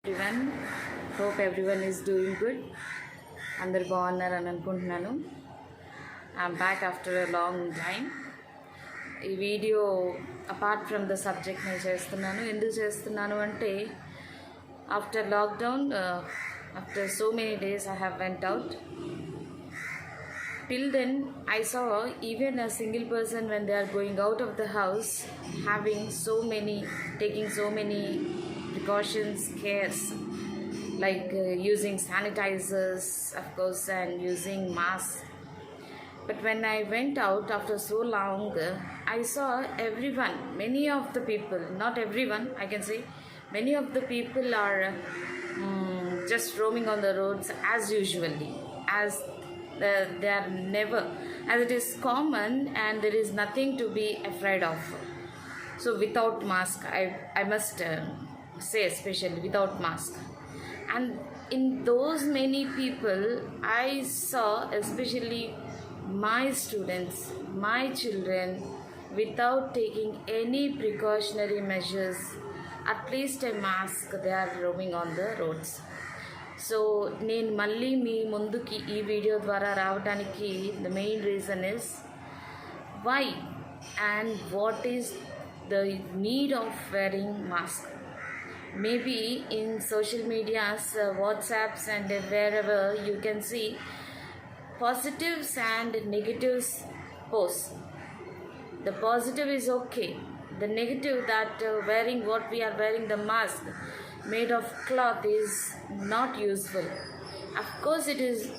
Everyone, hope everyone is doing good. అందరు బాగున్నారని అనుకుంటున్నాను. I'm back after a long time. ఈ video apart from the subject నేను చేస్తున్నాను. ఎందుకు చేస్తున్నాను అంటే after lockdown, after so many days I have went out. Till then, I saw even a single person when they are going out of the house taking so many precautions, cares, like using sanitizers, of course, and using masks. But when I went out after so long, I saw everyone, many of the people, not everyone, I can say, many of the people are just roaming on the roads as usually, as they are never, as it is common, and there is nothing to be afraid of. So without mask, I must say, especially without mask. And in those many people I saw, especially my students, my children, without taking any precautionary measures, at least a mask, they are roaming on the roads. So నేను మళ్ళీ మీ ముందుకి ఈ video ద్వారా రావడానికి the main reason is why and what is the need of wearing mask. Maybe in social medias, WhatsApps and wherever you can see positives and negatives posts. The positive is okay. The negative, that wearing what we are wearing, the mask made of cloth, is not useful. Of course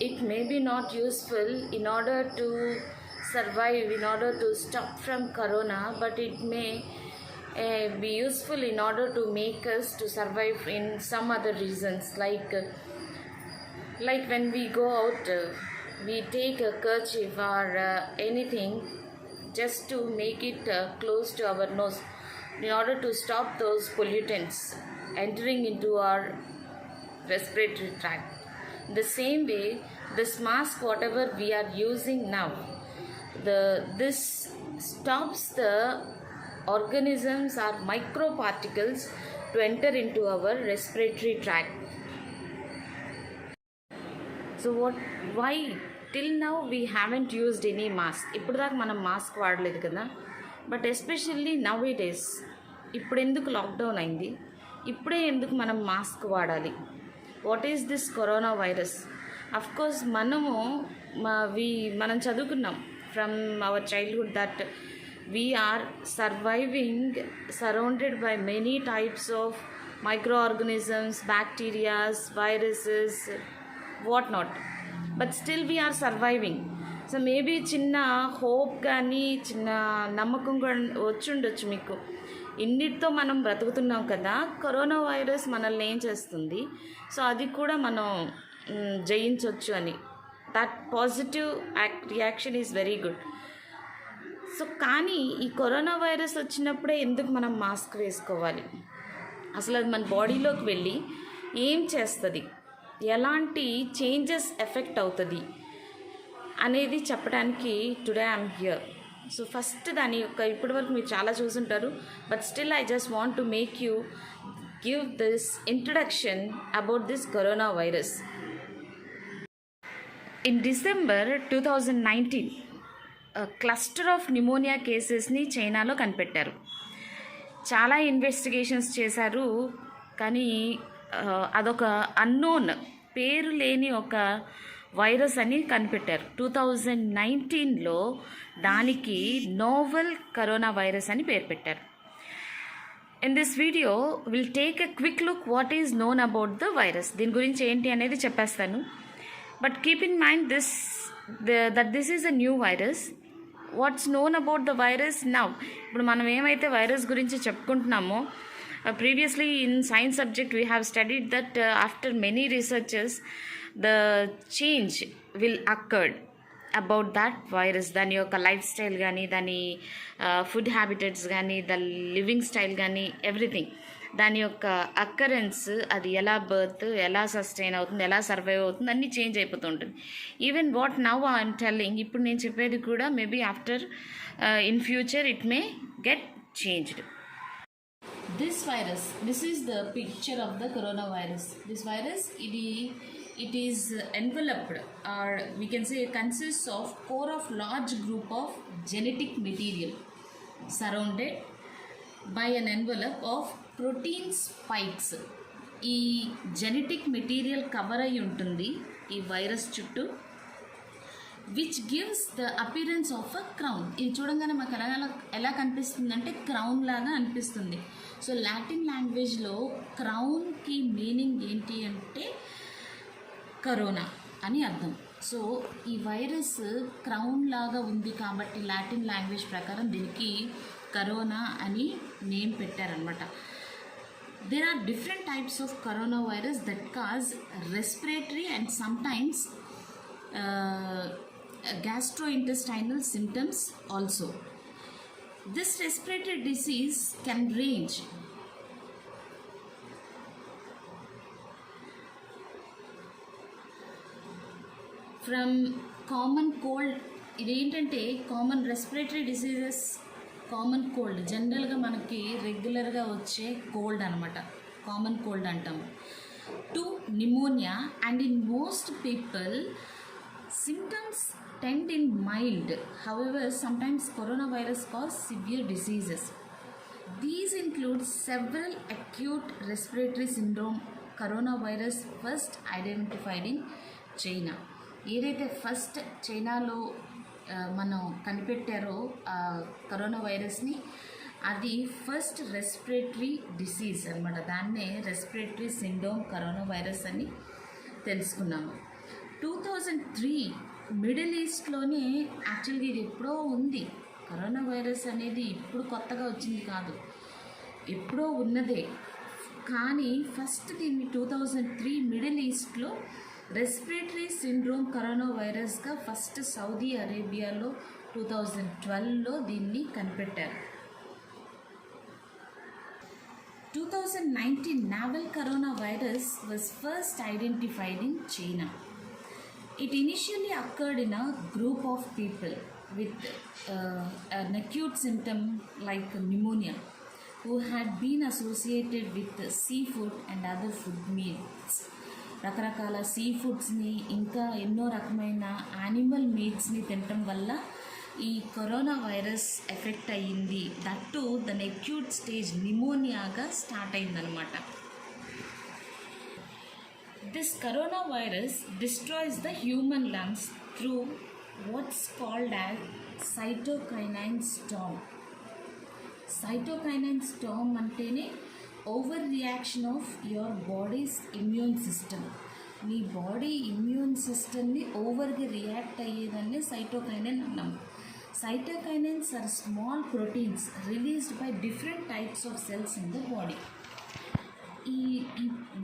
it may be not useful in order to survive, in order to stop from corona, but it may be useful in order to make us to survive in some other reasons, like when we go out, we take a kerchief or anything just to make it close to our nose in order to stop those pollutants entering into our respiratory tract. The same way, this mask, whatever we are using now, this stops the organisms or microparticles to enter into our respiratory tract. So why till now we haven't used any mask? ఇప్పుడు దాకా మనం mask వాడలేదు కదా. But especially now it is, ఇప్పుడు ఎందుకు lockdown అయింది, ఇప్పుడే ఎందుకు మనం మాస్క్ వాడాలి? What is this corona virus? Of course మనం చదువుకున్నాం from our childhood that we are surviving surrounded by many types of microorganisms, bacteria, viruses, what not, but still we are surviving. So maybe చిన్న hope కానీ చిన్న నమ్మకం కూడా వచ్చుండొచ్చు మీకు, ఇన్నిటితో మనం బ్రతుకుతున్నాం కదా, కరోనా వైరస్ మనల్ని ఏం చేస్తుంది, సో అది కూడా మనం జయించవచ్చు అని. That positive reaction is very good. So కానీ ఈ కరోనా వైరస్ వచ్చినప్పుడే ఎందుకు మనం మాస్క్ వేసుకోవాలి? అసలు అది మన బాడీలోకి వెళ్ళి ఏం చేస్తుంది, ఎలాంటి చేంజెస్ ఎఫెక్ట్ అవుతుంది అనేది చెప్పడానికి today I'm here. So first దాని యొక్క, ఇప్పటి వరకు మీరు చాలా చూసుంటారు, but still I just want to make you give this introduction about this corona virus. In December 2019 cluster of pneumonia కేసెస్ని చైనాలో కనిపెట్టారు. చాలా ఇన్వెస్టిగేషన్స్ చేశారు, కానీ అదొక అన్నోన్, పేరు లేని ఒక వైరస్ అని కనిపెట్టారు. 2019లో దానికి నోవెల్ కరోనా వైరస్ అని పేరు పెట్టారు. In this video will take a quick look what is known about the virus. దీని గురించి ఏంటి అనేది చెప్పేస్తాను. But keep in mind that this is a new virus. What's known about the virus now? ఇప్పుడు మనం ఏమైతే వైరస్ గురించి చెప్పుకుంటున్నామో, previously in science subject we have studied that after many researches the change will occur about that virus. దాని యొక్క life style కానీ, దాని food habitats కానీ, the living style కానీ, ఎవ్రీథింగ్, దాని యొక్క అక్కరెన్స్, అది ఎలా బర్త్, ఎలా సస్టైన్ అవుతుంది, ఎలా సర్వైవ్ అవుతుంది, అన్నీ చేంజ్ అయిపోతూ ఉంటుంది. Even what now I'm telling, ఇప్పుడు నేను చెప్పేది కూడా maybe after in future it may get changed. this virus, this is the picture of the coronavirus. This virus, it is enveloped, or we can say consists of core of large group of genetic material surrounded by an envelope of protein spikes. ఈ genetic material cover అయి ఉంటుంది ఈ virus చుట్టూ, which gives the appearance of a crown. ఇది చూడంగానే మాకు ఎలా కనిపిస్తుంది అంటే క్రౌన్ లాగా అనిపిస్తుంది. సో లాటిన్ లాంగ్వేజ్లో క్రౌన్కి మీనింగ్ ఏంటి అంటే కరోనా అని అర్థం. సో ఈ వైరస్ క్రౌన్ లాగా ఉంది కాబట్టి లాటిన్ లాంగ్వేజ్ ప్రకారం దీనికి కరోనా అని నేమ్ పెట్టారనమాట. There are different types of coronavirus that cause respiratory and sometimes gastrointestinal symptoms also. This respiratory disease can range from common cold. ఇదేంటంటే common respiratory diseases, common cold, జనరల్గా మనకి రెగ్యులర్గా వచ్చే cold అనమాట, కామన్ కోల్డ్ అంటాము, to pneumonia. And in most people symptoms tend in mild. However, sometimes coronavirus cause severe diseases. These include several acute respiratory syndrome. Coronavirus first identified in China. ఏదైతే first చైనాలో మనం కనిపెట్టారో corona వైరస్ని, అది first respiratory disease అనమాట. దాన్నే respiratory syndrome corona virus అని తెలుసుకున్నాము. 2003 middle ఈస్ట్లోనే యాక్చువల్గా ఇది ఎప్పుడో ఉంది. కరోనా వైరస్ అనేది ఇప్పుడు కొత్తగా వచ్చింది కాదు, ఎప్పుడో ఉన్నదే. కానీ ఫస్ట్ దీన్ని 2003 మిడిల్ ఈస్ట్లో రెస్పిరేటరీ సిండ్రోమ్ కరోనా వైరస్గా ఫస్ట్ సౌదీ అరేబియాలో 2012లో దీన్ని కనిపెట్టారు. 2019 novel coronavirus was first identified in China. It initially occurred in a group of people with an acute symptom like pneumonia who had been associated with seafood and other food meats. రకరకాల see ఫుడ్స్ని ఇంకా ఎన్నో రకమైన animal మీట్స్ని తినటం వల్ల ఈ corona virus effect అయ్యింది. That దాని acute stage నిమోనియాగా start అయిందనమాట. This coronavirus destroys the human lungs through what's called as cytokine storm. Cytokine storm అంటేనే over reaction of your bodies immune system. Me body immune సిస్టమ్ని ఓవర్గా react అయ్యేదాన్ని సైటోకైనైన్ అన్నాం. Cytokines are small proteins released by different types of cells in the body.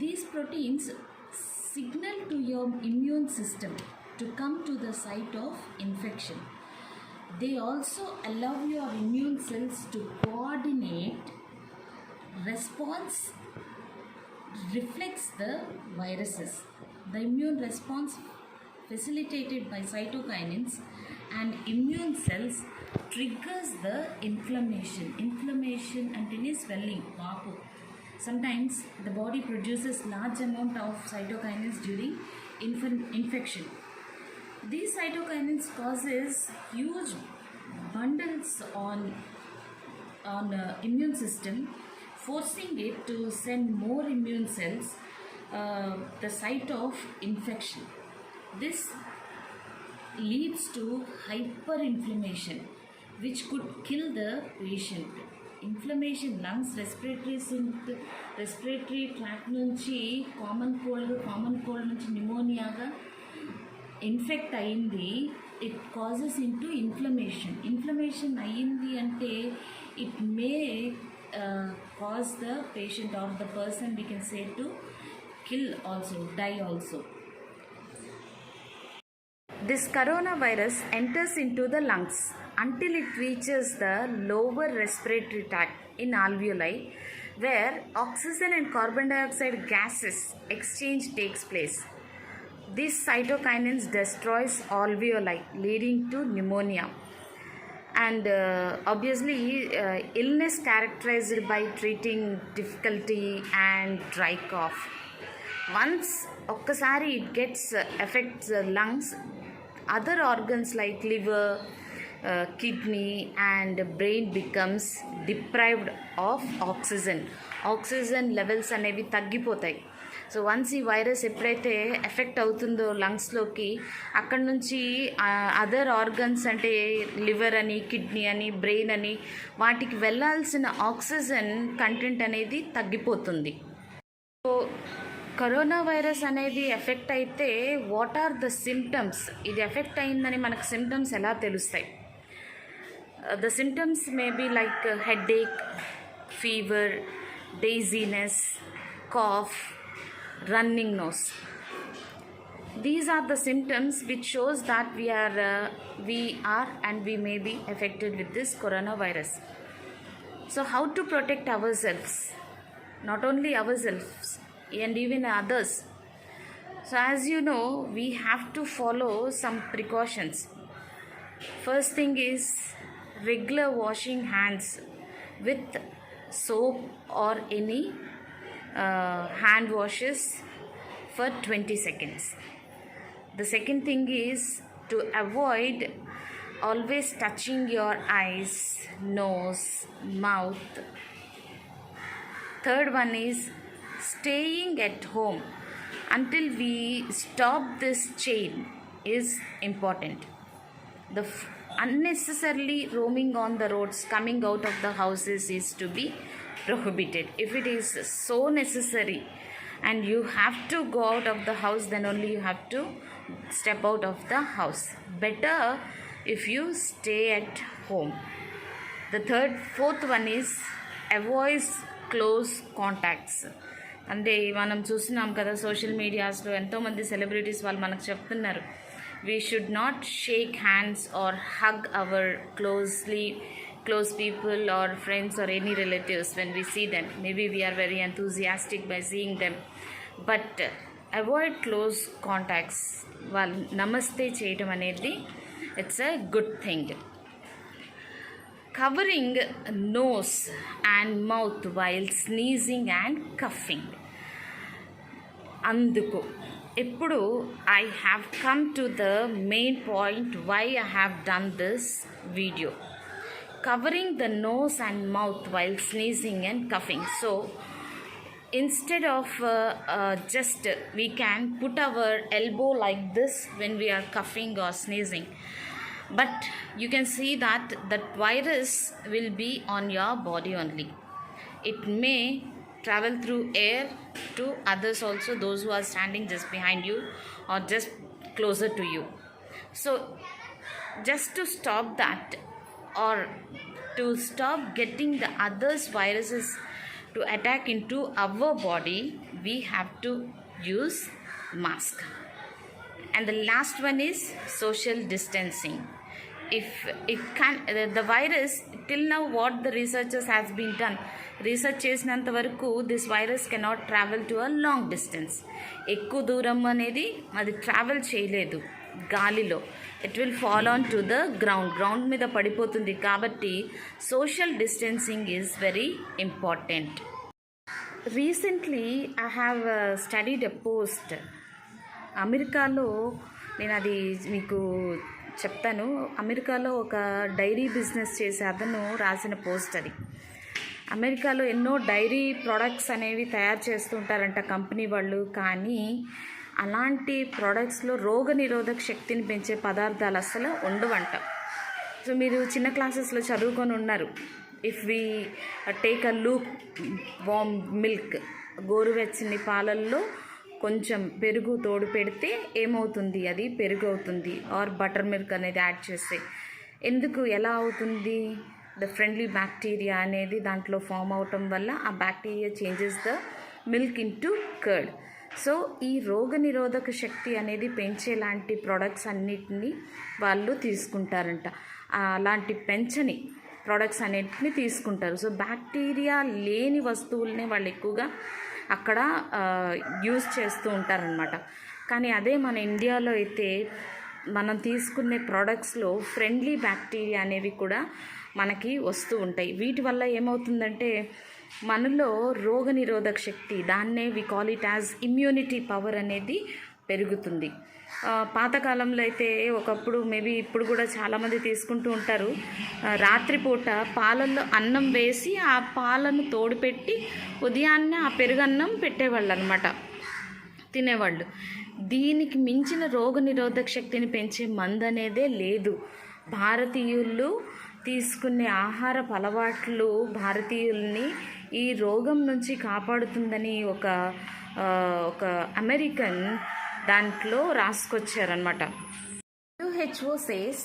These proteins signal to your immune system to come to the site of infection. They also allow your immune cells to coordinate response reflects the viruses. The immune response facilitated by cytokines and immune cells triggers the inflammation. Inflammation antene swelling, vapu. Sometimes the body produces large amount of cytokines during infection. These cytokines causes huge bundles on immune system, forcing it to send more immune cells the site of infection. This leads to hyperinflammation which could kill the patient. Inflammation lungs, respiratory tract నుంచి common cold నుంచి నిమోనియాగా infect అయింది. It causes into inflammation అయ్యింది అంటే it may cause the patient or the person, we can say, to kill also, die also. This coronavirus enters into the lungs until it reaches the lower respiratory tract in alveoli, where oxygen and carbon dioxide gases exchange takes place. This cytokines destroys alveoli, leading to pneumonia. and obviously illness characterized by treating difficulty and dry cough. Once ఒక్కసారి it gets affects the lungs, other organs like liver, kidney and brain becomes deprived of oxygen levels అనేవి తగ్గిపోతాయి. So once ఈ virus ఎప్పుడైతే effect అవుతుందో లంగ్స్లోకి, అక్కడ నుంచి other organs అంటే లివర్ అని, కిడ్నీ అని, బ్రెయిన్ అని వాటికి వెళ్ళాల్సిన ఆక్సిజన్ కంటెంట్ అనేది తగ్గిపోతుంది. సో కరోనా వైరస్ అనేది ఎఫెక్ట్ అయితే వాట్ ఆర్ ద సిమ్టమ్స్? ఇది ఎఫెక్ట్ అయిందని మనకు సిమ్టమ్స్ ఎలా తెలుస్తాయి? The symptoms may be like headache, fever, dizziness, cough, running nose. These are the symptoms which shows that we are and we may be affected with this coronavirus. So how to protect ourselves? Not only ourselves and even others. So as you know, we have to follow some precautions. First thing is regular washing hands with soap or any hand washes for 20 seconds. The second thing is to avoid always touching your eyes, nose, mouth. Third one is staying at home until we stop this chain is important. The unnecessarily roaming on the roads, coming out of the houses is to be prohibited. If it is so necessary and you have to go out of the house, then only you have to step out of the house. Better if you stay at home. The fourth one is avoid close contacts. అంటే మనం చూస్తున్నాం కదా social మీడియాస్లో ఎంతోమంది celebrities వాళ్ళు మనకు చెప్తున్నారు, we should not shake hands or hug our close people or friends or any relatives when we see them. Maybe we are very enthusiastic by seeing them, but avoid close contacts. వాళ్ళు నమస్తే చేయటం అనేది it's a good thing. Covering nose and mouth while sneezing and coughing. అందుకు ఇప్పుడు I have come to the main point why I have done this video. Covering the nose and mouth while sneezing and coughing. So instead of just we can put our elbow like this when we are coughing or sneezing, but you can see that that virus will be on your body only. It may travel through air to others also, those who are standing just behind you or just closer to you. So just to stop that, or to stop getting the others viruses to attack into our body, we have to use mask. And the last one is social distancing. If it can, the virus, till now what the researchers has been done, research చేసినంత వరకు this virus cannot travel to a long distance. ఎక్కువ దూరం అనేది అది travel చేయలేదు గాలిలో. It will fall on to the ground మీద పడిపోతుంది. కాబట్టి social distancing is very important. Recently I have studied a post. అమెరికాలో నేను అది మీకు చెప్తాను. అమెరికాలో ఒక డైరీ బిజినెస్ చేసే అతను రాసిన పోస్ట్ అది. అమెరికాలో ఎన్నో డైరీ ప్రోడక్ట్స్ అనేవి తయారు చేస్తుంటారంట కంపెనీ వాళ్ళు, కానీ అలాంటి ప్రోడక్ట్స్లో రోగనిరోధక శక్తిని పెంచే పదార్థాలు అస్సలు ఉండవంట. సో మీరు చిన్న క్లాసెస్లో చదువుకొని ఉన్నారు. If we take a look warm milk, గోరువెచ్చని పాలల్లో కొంచెం పెరుగు తోడు పెడితే ఏమవుతుంది, అది పెరుగు అవుతుంది. ఆర్ బటర్ మిల్క్ అనేది యాడ్ చేస్తే ఎందుకు, ఎలా అవుతుంది? ద ఫ్రెండ్లీ బ్యాక్టీరియా అనేది దాంట్లో ఫామ్ అవటం వల్ల ఆ bacteria changes the milk into curd. So ఈ రోగనిరోధక శక్తి అనేది పెంచేలాంటి ప్రోడక్ట్స్ అన్నిటినీ వాళ్ళు తీసుకుంటారంట. అలాంటి పెంచని ప్రోడక్ట్స్ అన్నిటిని తీసుకుంటారు. సో బ్యాక్టీరియా లేని వస్తువుల్ని వాళ్ళు ఎక్కువగా అక్కడ యూజ్ చేస్తూ ఉంటారనమాట. కానీ అదే మన ఇండియాలో అయితే మనం తీసుకునే ప్రోడక్ట్స్లో ఫ్రెండ్లీ బ్యాక్టీరియా అనేవి కూడా మనకి వస్తూ ఉంటాయి. వీటి వల్ల ఏమవుతుందంటే మనలో రోగనిరోధక శక్తి, దాన్నే we call it as immunity power అనేది పెరుగుతుంది. పాతకాలంలో అయితే ఒకప్పుడు, మేబీ ఇప్పుడు కూడా చాలామంది తీసుకుంటూ ఉంటారు, రాత్రిపూట పాలల్లో అన్నం వేసి ఆ పాలను తోడుపెట్టి ఉదయాన్నే ఆ పెరుగన్నం పెట్టేవాళ్ళు అనమాట, తినేవాళ్ళు. దీనికి మించిన రోగనిరోధక శక్తిని పెంచే మందు అనేదే లేదు. భారతీయులు తీసుకునే ఆహారపు అలవాట్లు భారతీయుల్ని ఈ రోగం నుంచి కాపాడుతుందని ఒక అమెరికన్ దాంట్లో రాసుకొచ్చారనమాట. WHO says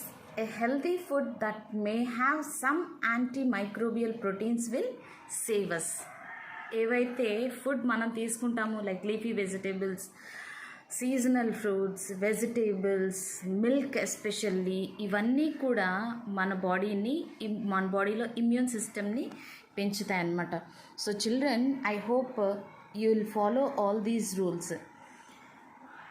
a healthy food that may have some antimicrobial proteins will save us. ఏవైతే ఫుడ్ మనం తీసుకుంటామో like leafy vegetables, seasonal fruits, vegetables, milk especially, ఇవన్నీ కూడా మన బాడీలో ఇమ్యూన్ సిస్టమ్ని పెంచుతాయి అన్నమాట. So children, I hope you will follow all these rules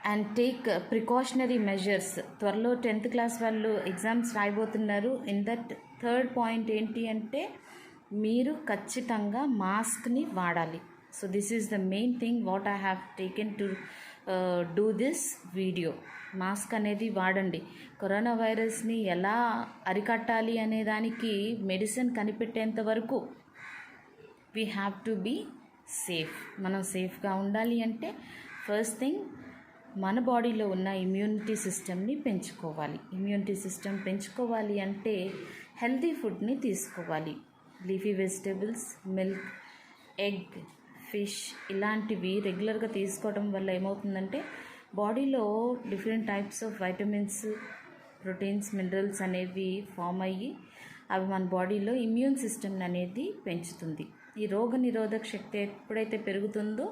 and take precautionary measures. త్వరలో 10th క్లాస్ వాళ్ళు ఎగ్జామ్స్ రాయబోతున్నారు. ఇన్ దట్ థర్డ్ పాయింట్ ఏంటి అంటే మీరు ఖచ్చితంగా మాస్క్ని వాడాలి. So this is the main thing what I have taken to do this video. Mask అనేది వాడండి. కరోనా వైరస్ని ఎలా అరికట్టాలి అనే దానికి మెడిసిన్ కనిపెట్టేంత వరకు we have to be safe. మనం సేఫ్గా ఉండాలి అంటే ఫస్ట్ థింగ్ మన బాడీలో ఉన్న ఇమ్యూనిటీ సిస్టమ్ని పెంచుకోవాలి. ఇమ్యూనిటీ సిస్టమ్ పెంచుకోవాలి అంటే హెల్తీ ఫుడ్ని తీసుకోవాలి. Leafy vegetables, milk, egg, fish ఇలాంటివి రెగ్యులర్గా తీసుకోవడం వల్ల ఏమవుతుందంటే బాడీలో different types of vitamins, proteins, minerals అనేవి ఫామ్ అయ్యి అవి మన బాడీలో ఇమ్యూన్ సిస్టమ్ అనేది పెంచుతుంది. ఈ రోగ నిరోధక శక్తి ఎప్పుడైతే పెరుగుతుందో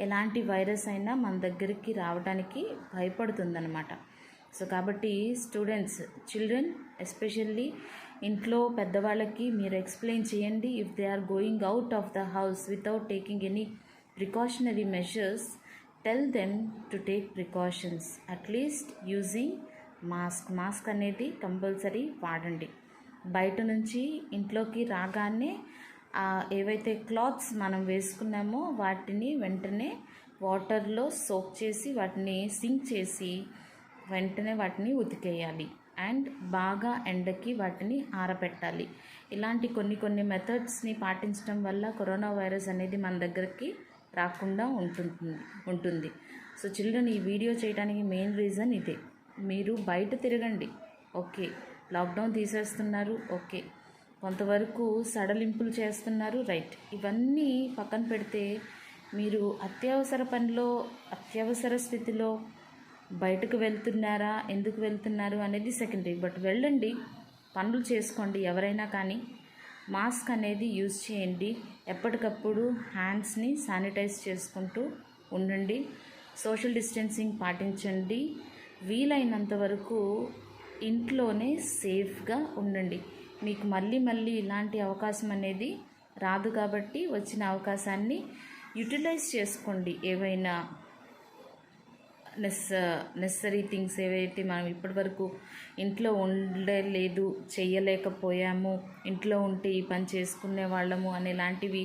ఎలాంటి వైరస్ అయినా మన దగ్గరికి రావడానికి భయపడుతుందన్నమాట. సో కాబట్టి స్టూడెంట్స్, చిల్డ్రన్ ఎస్పెషల్లీ ఇంట్లో పెద్దవాళ్ళకి మీరు ఎక్స్ప్లెయిన్ చేయండి. If they are going out of the house without taking any precautionary measures, tell them to take precautions, at least using mask అనేది కంపల్సరీ వాడండి. బయట నుంచి ఇంట్లోకి రాగానే ఏవైతే క్లాత్స్ మనం వేసుకున్నామో వాటిని వెంటనే వాటర్లో సోక్ చేసి వాటిని సింక్ చేసి వెంటనే వాటిని ఉతికేయాలి అండ్ బాగా ఎండకి వాటిని ఆరబెట్టాలి. ఇలాంటి కొన్ని మెథడ్స్ని పాటించడం వల్ల కరోనా వైరస్ అనేది మన దగ్గరికి రాకుండా ఉంటుంది. సో చిల్డ్రన్, ఈ వీడియో చేయడానికి మెయిన్ రీజన్ ఇదే. మీరు బయట తిరగండి, ఓకే, లాక్డౌన్ తీసేస్తున్నారు, ఓకే, కొంతవరకు సడలింపులు చేస్తున్నారు, రైట్. ఇవన్నీ పక్కన పెడితే మీరు అత్యవసర పనిలో, అత్యవసర స్థితిలో బయటకు వెళ్తున్నారా, ఎందుకు వెళ్తున్నారు అనేది సెకండరీ. బట్ వెళ్ళండి, పనులు చేసుకోండి ఎవరైనా కానీ. మాస్క్ అనేది యూజ్ చేయండి. ఎప్పటికప్పుడు హ్యాండ్స్ని శానిటైజ్ చేసుకుంటూ ఉండండి. సోషల్ డిస్టెన్సింగ్ పాటించండి. వీలైనంత వరకు ఇంట్లోనే సేఫ్గా ఉండండి. మీకు మళ్ళీ ఇలాంటి అవకాశం అనేది రాదు కాబట్టి వచ్చిన అవకాశాన్ని యూటిలైజ్ చేసుకోండి. ఏవైనా నెసరీ థింగ్స్ ఏవైతే మనం ఇప్పటివరకు ఇంట్లో ఉండలేదు, చేయలేకపోయాము, ఇంట్లో ఉంటే ఈ పని చేసుకునే వాళ్ళము అనేలాంటివి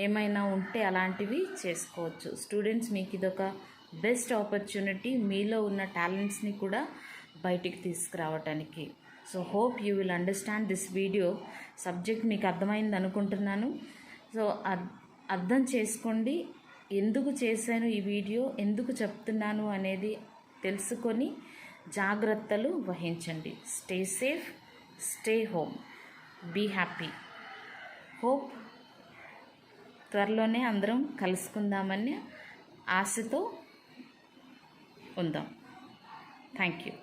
ఏమైనా ఉంటే అలాంటివి చేసుకోవచ్చు. స్టూడెంట్స్, మీకు ఇదొక బెస్ట్ ఆపర్చునిటీ మీలో ఉన్న టాలెంట్స్ని కూడా బయటికి తీసుకురావడానికి. So hope you will understand this video. Subject మీకు అర్థమైంది అనుకుంటున్నాను. సో అర్థం చేసుకోండి, ఎందుకు చేశాను ఈ వీడియో, ఎందుకు చెప్తున్నాను అనేది తెలుసుకొని జాగ్రత్తలు వహించండి. Stay safe, stay home, be happy. Hope త్వరలోనే అందరం కలుసుకుందామని ఆశతో ఉందాం. Thank you.